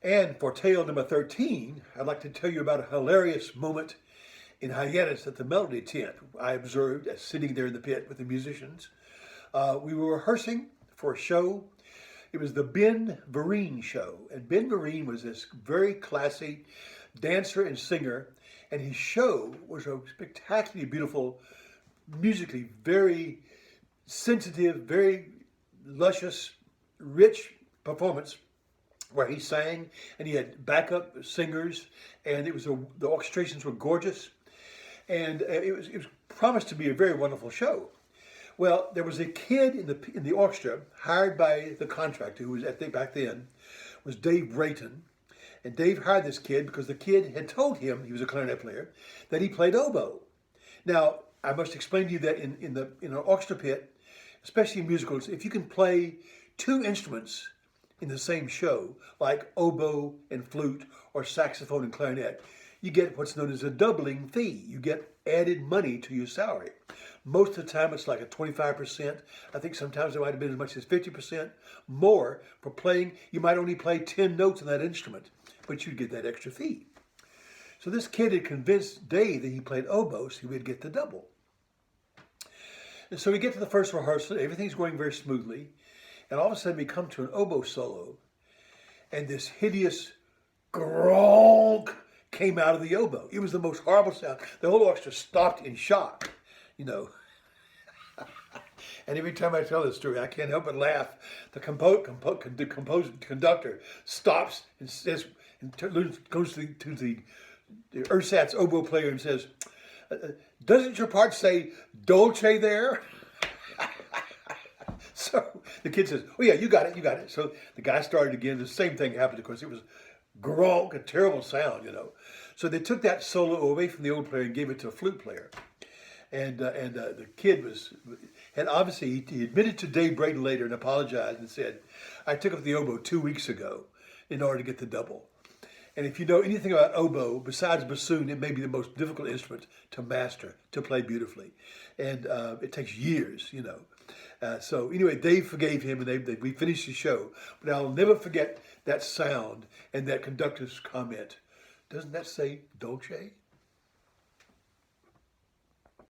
And for tale number 13, I'd like to tell you about a hilarious moment in hiatus at the Melody Tent. I observed as sitting there in the pit with the musicians. We were rehearsing for a show. It was the Ben Vereen show. And Ben Vereen was this very classy dancer and singer. And his show was a spectacularly beautiful, musically very sensitive, very luscious, rich performance where he sang and he had backup singers and the orchestrations were gorgeous and it was promised to be a very wonderful show. Well, there was a kid in the orchestra hired by the contractor who was back then was Dave Brayton, and Dave hired this kid because the kid had told him, he was a clarinet player, that he played oboe. Now I must explain to you that in an orchestra pit, especially in musicals, if you can play two instruments in the same show, like oboe and flute or saxophone and clarinet, you get what's known as a doubling fee. You get added money to your salary. Most of the time it's like a 25%. I think sometimes it might have been as much as 50% more for playing. You might only play 10 notes on that instrument, but you'd get that extra fee. So this kid had convinced Dave that he played oboe, so he would get the double. And so we get to the first rehearsal, everything's going very smoothly, and all of a sudden we come to an oboe solo, and this hideous gronk came out of the oboe. It was the most horrible sound. The whole orchestra stopped in shock, you know. And every time I tell this story, I can't help but laugh. The conductor stops and says, and goes to the ersatz oboe player and says, "Doesn't your part say dolce there?" So the kid says, "Oh yeah, you got it, you got it." So the guy started again. The same thing happened, of course. It was gronk, a terrible sound, you know. So they took that solo away from the old player and gave it to a flute player. And the kid and obviously he admitted to Dave Brayton later and apologized and said, "I took up the oboe 2 weeks ago in order to get the double." And if you know anything about oboe, besides bassoon, it may be the most difficult instrument to master, to play beautifully. And it takes years, you know. So anyway, Dave forgave him and we finished the show. But I'll never forget that sound and that conductor's comment. "Doesn't that say dolce?"